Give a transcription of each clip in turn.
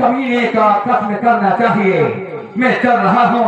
कमीने का कत्ल करना चाहिए। मैं चल रहा हूँ।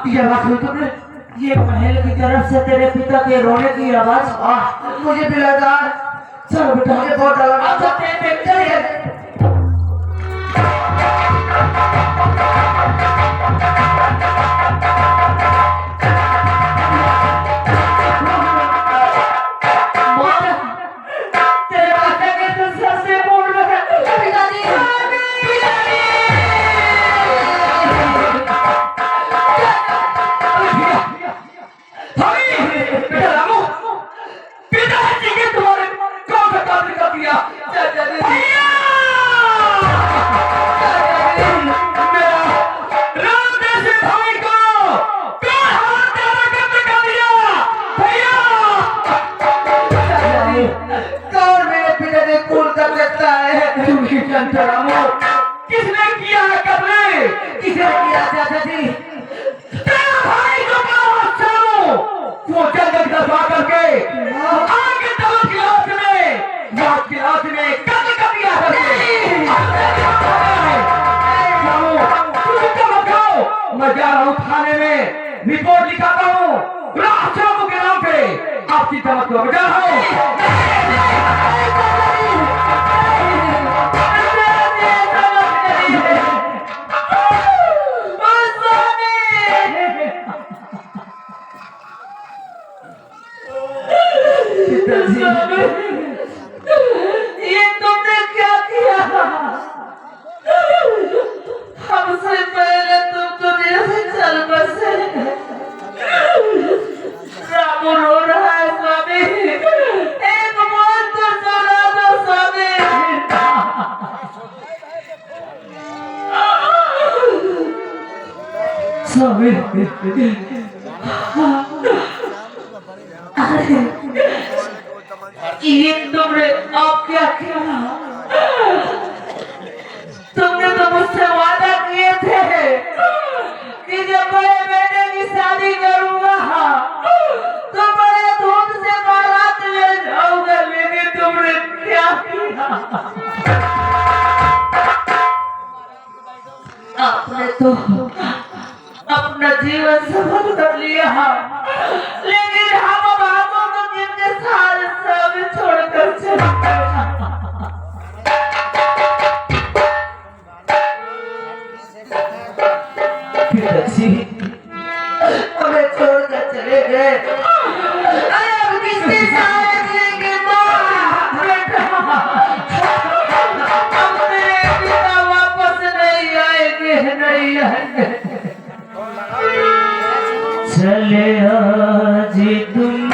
ये आवाज हुई तुमने? ये महल की तरफ से तेरे पिता के रोने की आवाज। मुझे भी लगा। चलो बेटा, मुझे बहुत डर लगा। चलिए। किसने किया है कत्ल? किसने किया चाचा जी? तेरा भाई जो चलो वो जल्द दफा करके आगे तलब क्लास में कत्ल कर दिया मैं जा रहा हूँ थाने में रिपोर्ट लिखाता हूँ राष्ट्रों के नाम पे। आपकी समझ को जा रहा हूँ। ये तुमने क्या किया? हमसे पहले तुम दुनिया से चल बसे। रामू रो रहा है स्वामी। एक बात तो सुना दो स्वामी। स्वामी, ये तुमने अब क्या किया? तुमने तो मुझसे वादा किए थे कि जब बड़े बेटे की शादी करूंगा तो बड़े धूम से बारात ले जाऊंगा, लेकिन तुमने क्या किया? आपने तो अपना जीवन सफल कर लिया, लेकिन हम बाबू को जिनके सारे सब छोड़कर चले गए। पिताजी हमें छोड़कर चले गए। अब किसके साथ लेंगे माँ? बेटा, अब मेरे पिता वापस नहीं आएंगे, नहीं आएंगे। चले आज तुम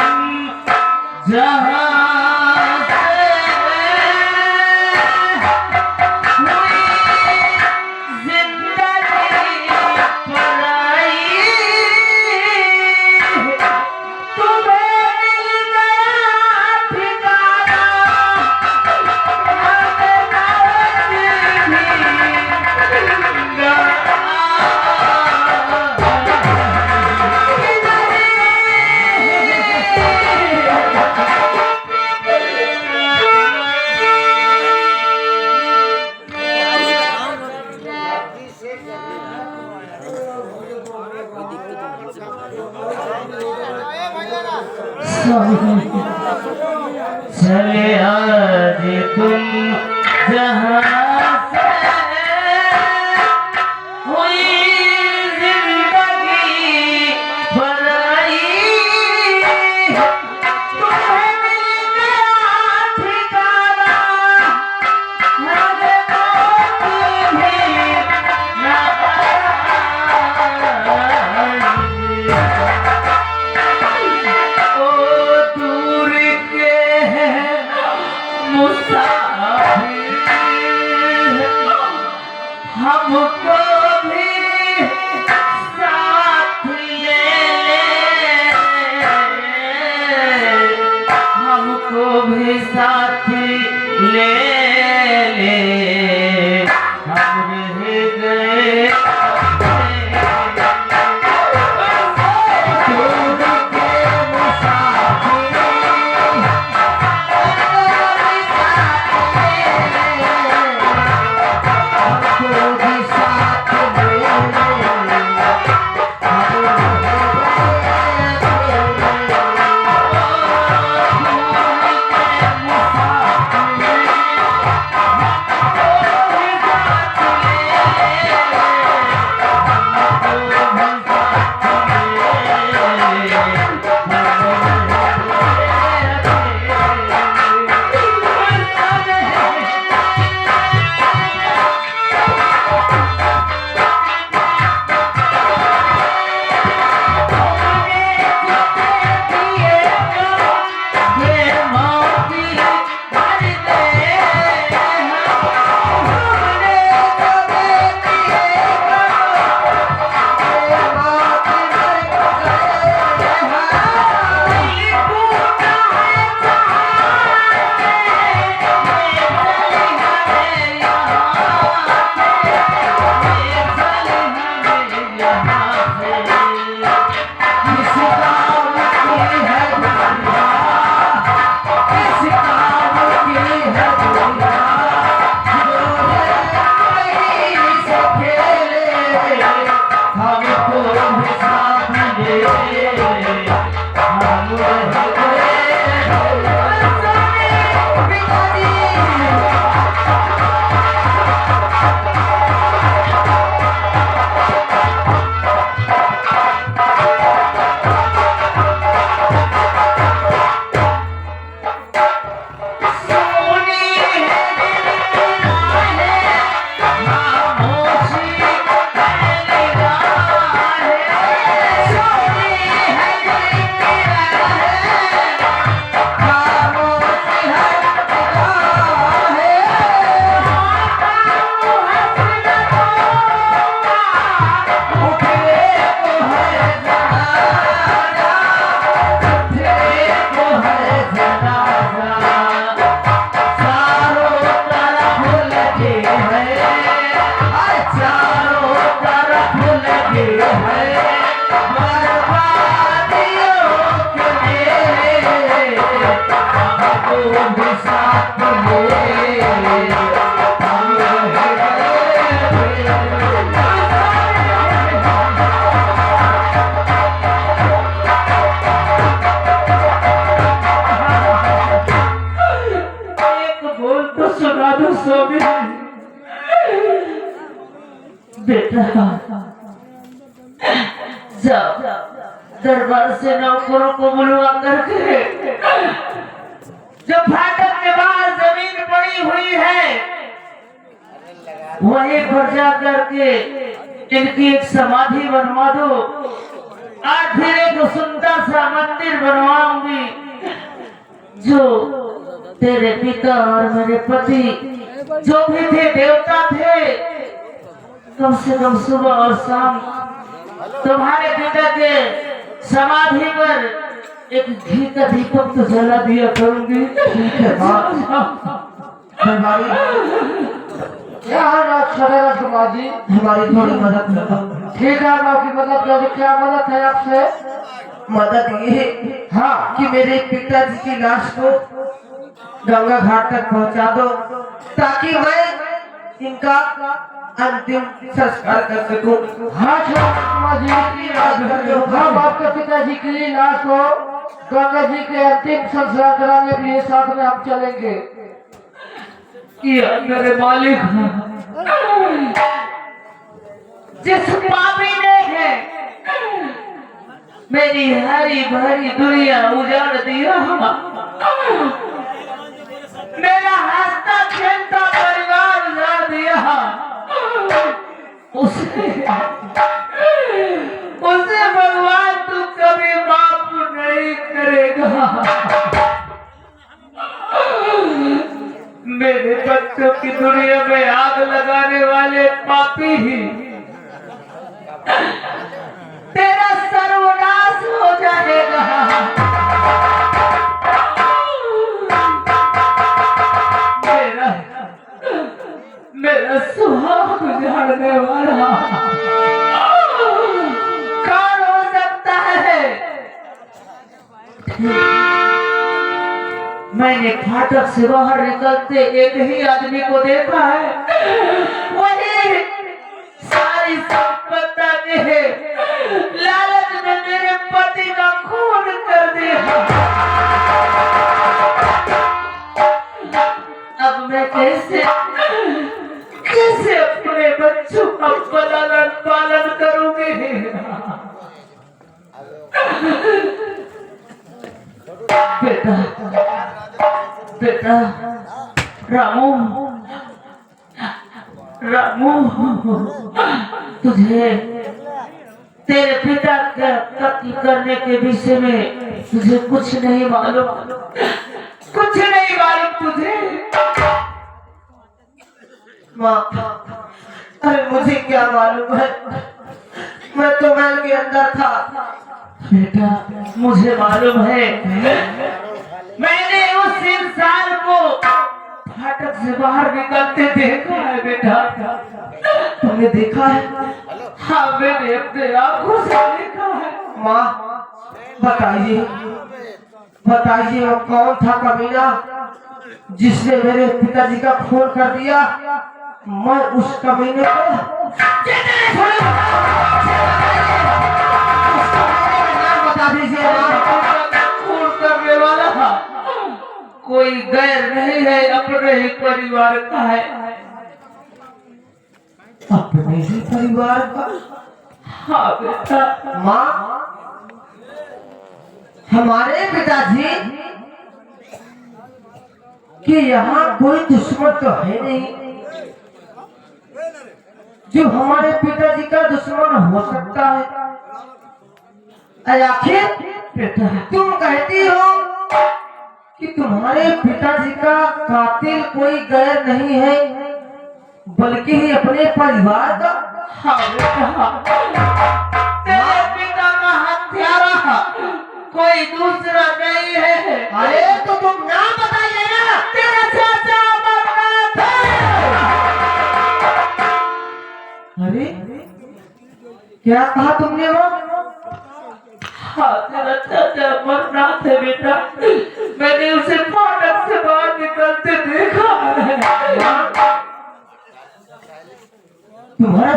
जहाँ चले आज तुम जहाँ मुसाफिर भी साथ ले हम रह एक बोल तो सुना दो स्वामी। बेटा जाओ दरबार से नौकरों को बुलवा करके जो फाटक के बाहर जमीन पड़ी हुई है वहीं पर जा करके इनकी एक समाधि बनवा दो और फिर एक सुंदर सा मंदिर बनवाऊंगी जो तेरे पिता और मेरे पति जो भी थे देवता थे कम से कम सुबह और शाम तुम्हारे पिता के समाधि पर एक घी का दीपक तो जला दिया करूंगी। ठीक है हमारी क्या राजकुमार जी, हमारी थोड़ी मदद करो। ठीक है, हम आपकी मदद करें। क्या मदद है आपसे? मदद ये हाँ कि मेरे पिताजी की लाश को गंगा घाट तक पहुंचा दो ताकि मैं इनका अंतिम संस्कार कर सकूं। हाँ राजकुमार जी, हम आपके पिताजी की लाश को गंगा जी के अंतिम संस्कार कराने के लिए साथ में हम चलेंगे। किया मेरे मालिक, जिस पापी ने है मेरी हरी भरी दुनिया उजाड़ दिया, मेरा हंसता खेलता परिवार उजाड़ दिया, उसे भगवान तू कभी माफ नहीं करेगा। मेरे बच्चों की दुनिया में आग लगाने वाले पापी ही तेरा सर्वनाश हो जाएगा। मेरा सुहाग उजाड़ने वाला कौन हो सकता है? मैंने फाटक से बाहर निकलते एक ही आदमी को देखा है, वही सारी संपत्ति के लालच में मेरे पति का खून कर दिया। अब मैं कैसे अपने बच्चों का लालन पालन करूंगी? बेटा बेटा रामू, रामू, तुझे तेरे पिता का कत्ल करने के विषय में तुझे कुछ नहीं मालूम, कुछ नहीं मालूम तुझे। माँ, अरे मुझे क्या मालूम है, मैं तो महल के अंदर था। बेटा मुझे मालूम है, मैंने उस इंसान को फाटक से बाहर निकलते देखा है। बेटा तुमने देखा है? हाँ मैंने अपने आंखों से देखा है। माँ बताइए, बताइए वो कौन था कमीना जिसने मेरे पिताजी का खून कर दिया? मैं उस कमीने को बता दीजिए। खून करने वाला कोई गैर नहीं है, अपने ही परिवार का है। अपने ही परिवार का? हाँ बेटा। माँ, हमारे पिताजी कि यहाँ कोई दुश्मन तो है नहीं जो हमारे पिताजी का दुश्मन हो सकता है। आखिर बेटा तुम कहती हो कि तुम्हारे पिताजी का कातिल कोई गैर नहीं है बल्कि ही अपने परिवार का? हाँ बेटा, तेरे पिता का हत्यारा कोई दूसरा नहीं है। अरे तो तुम नाम बताइए ना। तेरा चाचा अमरनाथ है। अरे क्या कहा तुमने? वो हाँ तेरा चाचा अमरनाथ है बेटा, मैंने उसे फाटक से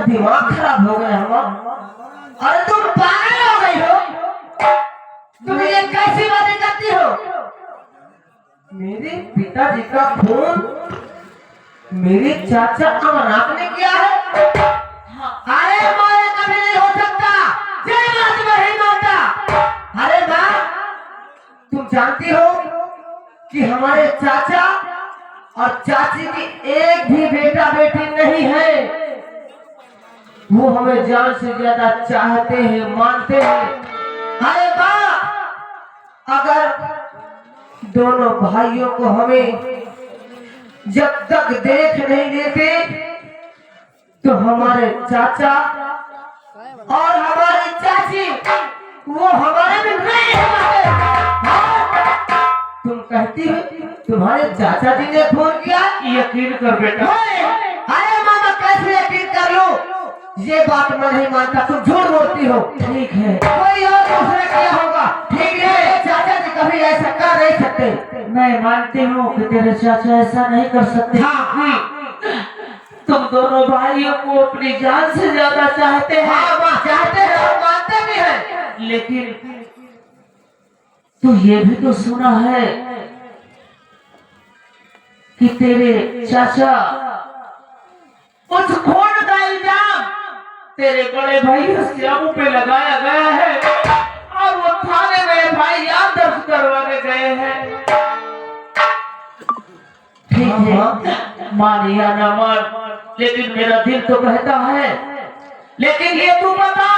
दिमाग खराब हो गया होगा। अरे तुम पागल हो गई हो? तुम ये कैसी बातें करती हो? मेरे पिताजी का खून मेरे चाचा अमरनाथ ने किया है। अरे मारे कभी नहीं हो सकता, ये बात नहीं मानता। अरे माँ, तुम जानती हो कि हमारे चाचा और चाची की एक भी बेटा बेटी नहीं है। वो हमें जान से ज्यादा चाहते हैं, मानते हैं। अरे माँ, अगर दोनों भाइयों को हमें जब तक देख नहीं लेते तो हमारे चाचा और हमारी चाची वो हमारे में नहीं हमारे। तुम कहती हो तुम्हारे चाचा जी ने फोन किया? यकीन कर बेटा। अरे मामा, कैसे यकीन कर लो? ये बात मैं नहीं मानता, तुम झूठ बोलती हो। ठीक है, कोई और दूसरा किया होगा। ठीक है, चाचा जी कभी ऐसा कर नहीं सकते। मैं मानती हूँ कि तेरे चाचा ऐसा नहीं कर सकते। हाँ, तुम दोनों भाइयों को अपनी जान से ज्यादा चाहते हैं। हाँ माँ, चाहते हैं और मानते भी हैं। लेकिन तू ये भी तो सुना है कि तेरे चाचा उस खून का इल्जाम तेरे बड़े भाई श्यामू पे लगाया गया है और वो थाने में भाई याद दर्ज करवाने गए हैं। ठीक है, मान या ना मान, लेकिन मेरा दिल तो कहता है। लेकिन ये तू बता,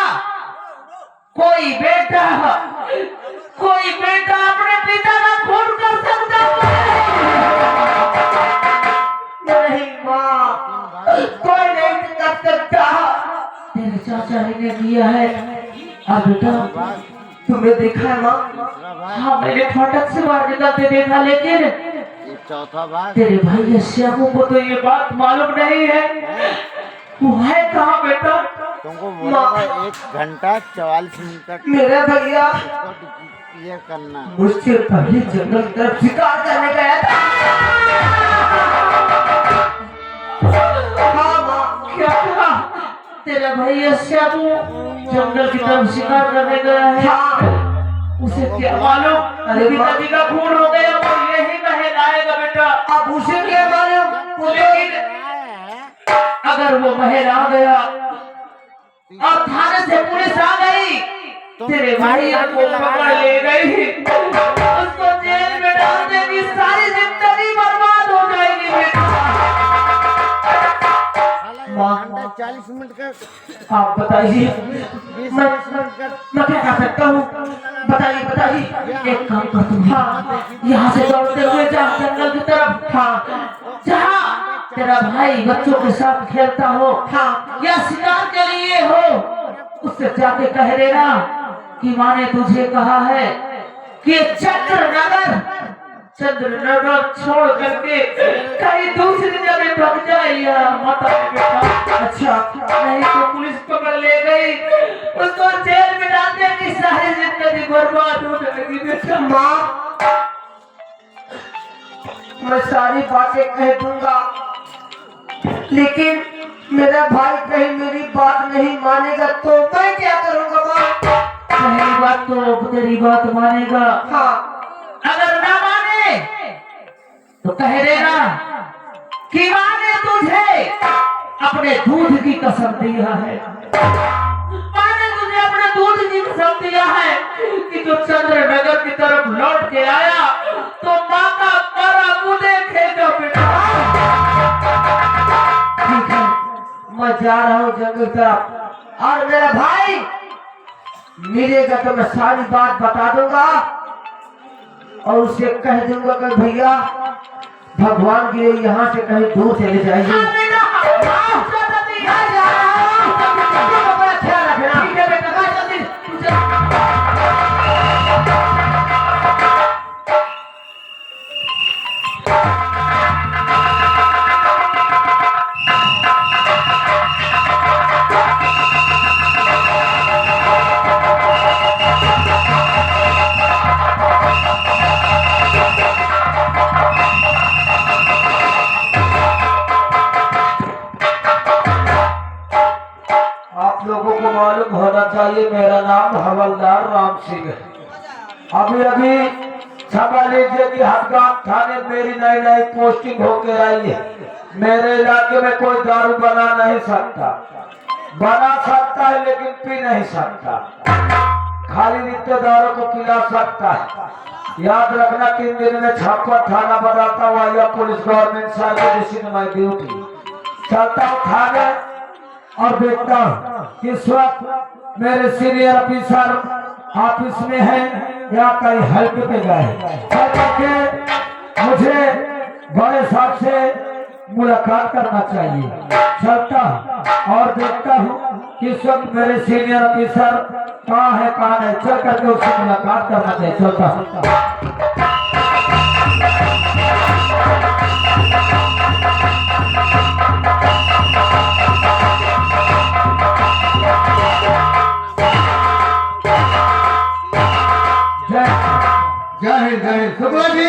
कोई बेटा अपने पिता का खून कर सकता है? नहीं माँ, कोई नहीं कर सकता। तेरे चाचा ही ने किया है। अब बेटा, तुमने देखा है माँ? हाँ, मैंने फाटक से बाहर निकलते देखा, लेकिन चौथा बार तेरे भाई श्यामू को तो ये बात मालूम नहीं है। वो है कहाँ बेटा? तुमको बोला था 1 घंटा 44 मिनट मेरा भैया क्लियर करना। मुझसे पहले जंगल की तरफ शिकार करने गया था। हाँ माँ, क्या कहा? तेरा भाई श्यामू जंगल की तरफ शिकार करने गया है। हाँ, उसे क्या मालूम? अरे पिताजी का खून हो गया, वो यही कहे लाएगा बेटा। अब उसे क्या मालूम? लेकिन अगर वो महल आ गया और थाने से पुलिस आ गई, तेरे भाई को पकड़ ले गई, उसको जेल में डाल देगी, सारी जिंदगी बर्बाद हो जाएगी बेटा। घंटा 40 मिनट का आप बताइए, 20 मैं मिनट का मैं क्या कर सकता हूँ? बताइए बताइए। एक काम कर तुम, हाँ, यहाँ से दौड़ते हुए जा जंगल की तरफ। हाँ, जहाँ तेरा भाई बच्चों के साथ खेलता हो, हाँ, या शिकार के लिए हो, उससे जाके कह देना कि माँ ने तुझे कहा है कि चंद्रनगर छोड़ करके कहीं दूसरी जगह भाग जाए या मत आए बेटा। अच्छा, नहीं तो पुलिस पकड़ ले गई, उसको जेल में डाल देगी, सारी जिंदगी बर्बाद हो जाएगी बेटा। माँ, मैं सारी बातें कह दूंगा, लेकिन मेरा भाई कहीं मेरी बात नहीं मानेगा तो मैं क्या करूंगा माँ? पहली बात तो तेरी बात मानेगा, हाँ, अगर ना माने तो कह देना कि माँ ने तुझे अपने दूध की कसम दिया है। माँ ने तुझे अपने दूध की कसम दिया है कि जो चंद्रनगर की तरफ लौट के आया तो माँ का करा मुँह देखेगा बेटा। ठीक है, मैं जा रहा हूँ जंगल की तरफ, और मेरा भाई मिलेगा तो मैं सारी बात बता दूंगा और उसे कह दूंगा कि भैया भगवान के लिए यहाँ से कहीं दूर चले जाइए। हाँ बेटा, हाँ, जल्दी आ जा। अपना ख्याल रखना। ठीक है बेटा, हाँ, जल्दी तू जा। मान लीजिए कि हरगाम थाने मेरी नई नई पोस्टिंग होके आई है। मेरे इलाके में कोई दारू बना नहीं सकता, बना सकता है लेकिन पी नहीं सकता, खाली रिश्तेदारों को पिला सकता है। याद रखना 3 दिन में छप्पर थाना बदलता हुआ या पुलिस गवर्नमेंट सर्विस में ड्यूटी चलता हूँ थाने और देखता हूँ इस वक्त मेरे सीनियर ऑफिसर ऑफिस में है या कहीं हल्के पे गए, करके मुझे बड़े साहब से मुलाकात करना चाहिए। चलता हूँ और देखता हूँ कि इस वक्त मेरे सीनियर ऑफिसर कहाँ है कहाँ नहीं, चल करके उससे मुलाकात करना चाहिए। चलता हूँ। जय हिंद शुक्ला जी।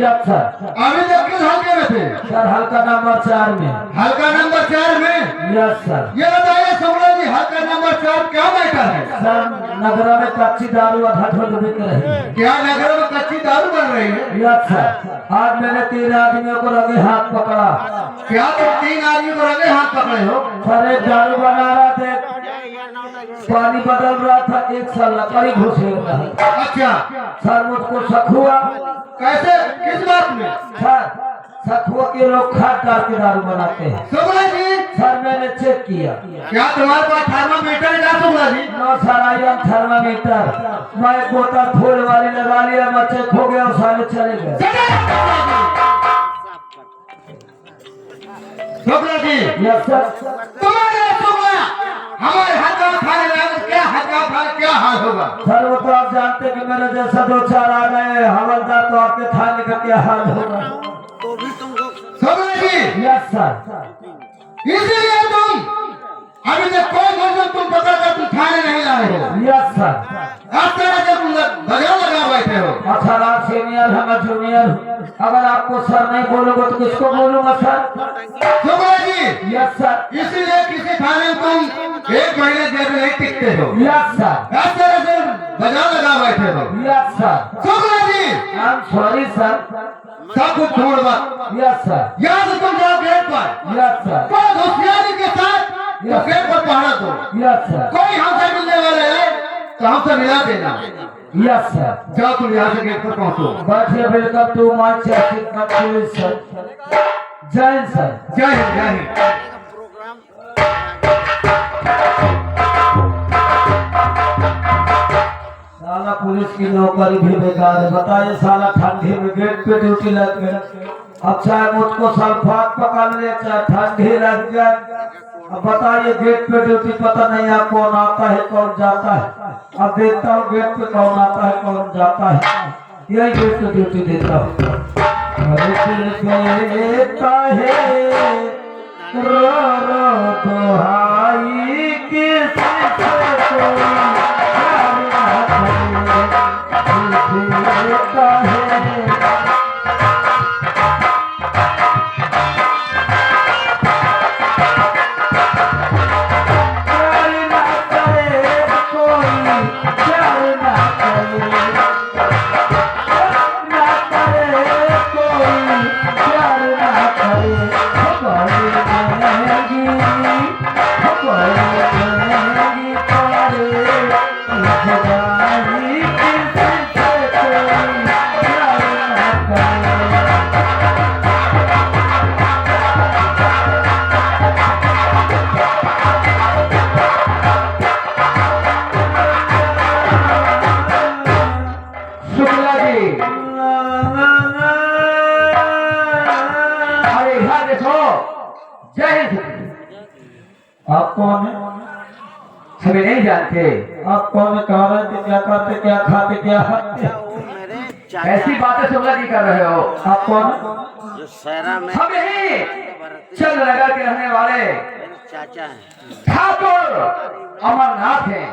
Yes sir. अभी तक किस हल्के में थे? सर हल्का नंबर 4 में। हल्का नंबर 4 में? Yes sir. ये बताइए शुक्ला जी, हल्का नंबर 4 क्या मैटर है? सर नगर में कच्ची दारू अधड़ बिक रही है। क्या नगर में कच्ची दारू बन रही है? Yes sir. आज मैंने 3 आदमियों को रंगे हाथ पकड़ा। क्या तुम 3 आदमी को रंगे हाथ पकड़े हो? सर एक दारू बना रहा था, पानी बदल रहा था, एक साल लकड़ी घुसे रहा। अच्छा सर मुझको शक हुआ। कैसे, किस बात में? सर शक हुआ कि लोग खाद डाल के दारू बनाते हैं। शुक्ला जी सर मैंने चेक किया। क्या तुम्हारे पास थर्मामीटर है Shukla ji? No sir I am thermometer. मैं एक बोतल फूल वाली लगा लिया, मैं चेक हो गया और सारे चले गए। Shukla ji yes sir. तुम्हारे शुक्ला हमारे हल्का थाने में क्या हल्का थाने क्या हाल होगा? सर वो तो आप जानते कि मेरे जैसा 2-4 आ गए हवलदार तो आपके थाने का क्या हाल होगा। Shukla ji yes sir. इसीलिए तुम अभी तक कोई मतलब तुम पता कर तुम थाने नहीं लाए हो। Yes sir. आप तरह से तुम बजा लगा बैठे हो। अच्छा आप सीनियर है मैं जूनियर हूँ, अगर आपको सर नहीं बोलोगे तो किसको बोलूंगा sir. Shukla ji yes sir. इसीलिए किसी थाने में तुम 1 महीने जेल में नहीं टिकते हो। Yes sir. आप तरह से बजा लगा बैठे हो। Yes sir. Shukla ji I am sorry sir. सब कुछ छोड़ मत, यस सर। यहाँ से तुम जाओ गेट पर, यस सर। बहुत होशियारी के साथ तो गेट पर पहरा दो। Yes sir. कोई हमसे मिलने वाले है तो हमसे मिला देना। Yes sir. जाओ तुम यहाँ से गेट पर पहुँचो। बैठिए, welcome to my chatting sir. जय हिंद सर। जय हिंद जय हिंद। साला पुलिस की नौकरी भी बेकार है। बताइए साला ठंडी में गेट पे ड्यूटी लग गई। अब चाहे मुझको सल्फात पकड़ ले चाहे ठंडी लग जाए, अब बताइए गेट पे ड्यूटी पता नहीं आप कौन आता है कौन जाता है। अब देखता हूँ गेट पे कौन आता है कौन जाता है, यही गेट पे ड्यूटी देता हूँ। रो रो दुहाई किससे देता है। आप कौन है? हमें नहीं जानते। आप कौन है, कहाँ रहते, क्या करते, क्या खाते, क्या खाते? ऐसी बातें शुक्ला जी कर रहे हो। आप कौन है? जो शहरा में हम यही चंद्रनगर के रहने वाले मेरे चाचा हैं। ठाकुर अमरनाथ हैं।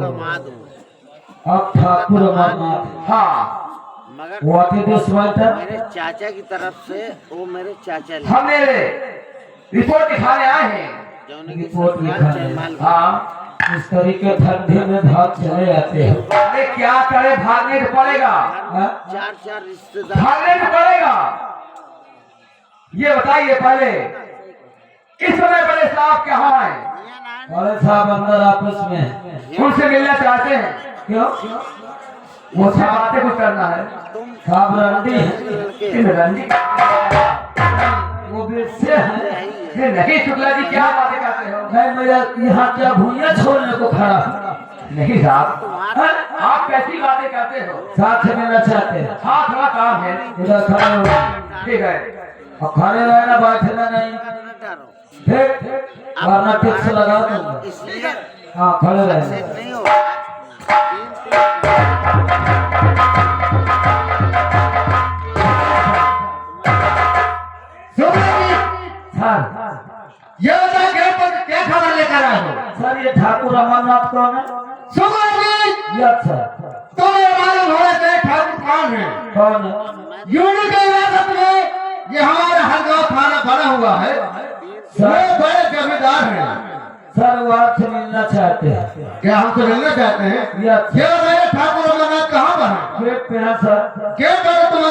दामाद हूँ। आप ठाकुर अमरनाथ। हाँ मगर व्हाट इज दिस मैटर? मेरे चाचा की तरफ से वो मेरे चाचा ले हम रिपोर्ट दिखाने आए हैं। जौने की रिपोर्ट ससुराल लिखा है। जयमाल हाँ इस तरीके धंधे में भाग चले जाते हैं। अरे क्या करे, भागने तो पड़ेगा, चार चार रिश्तेदार भागने तो पड़ेगा। ये बताइए पहले, इस समय बड़े साहब कहाँ है? बड़े साहब अंदर आपस में। उनसे मिलना चाहते हैं? क्यों? मुझसे बातें कुछ करना है। साहब रंडी हैं। इन रंडी वो बेचे हैं। ये नहीं शुक्ला जी, क्या बातें करते हो? नहीं मेरा यहाँ क्या भूया छोड़ने को खड़ा हूँ। नहीं साहब, आप कैसी बातें करते हो? साथ में मिलना चाहते हैं। हाँ, थोड़ा काम है। इधर खड़े हो। ठीक है, और खड़े रहना, बैठना नहीं। ठीक, वरना टिप्स लगा दूंगा। इसलिए हाँ, खड़े रहना। नहीं होगा। सर, ये बता क्या खबर लेकर आए हो? सर ये ठाकुर अमरनाथ कौन है? सुमन जी, ये अच्छा तुम्हें मालूम होना चाहिए ठाकुर कौन है? कौन है? यूनी के इलाकत में ये हमारा हरगांव थाना बना हुआ है। ये बड़े जमींदार हैं। सर वो आपसे मिलना चाहते हैं। क्या हमसे मिलना चाहते हैं? ये अच्छा ये बताइए ठाकुर अमरनाथ कहाँ पर है? पेट पे है सर। क्या करो तुम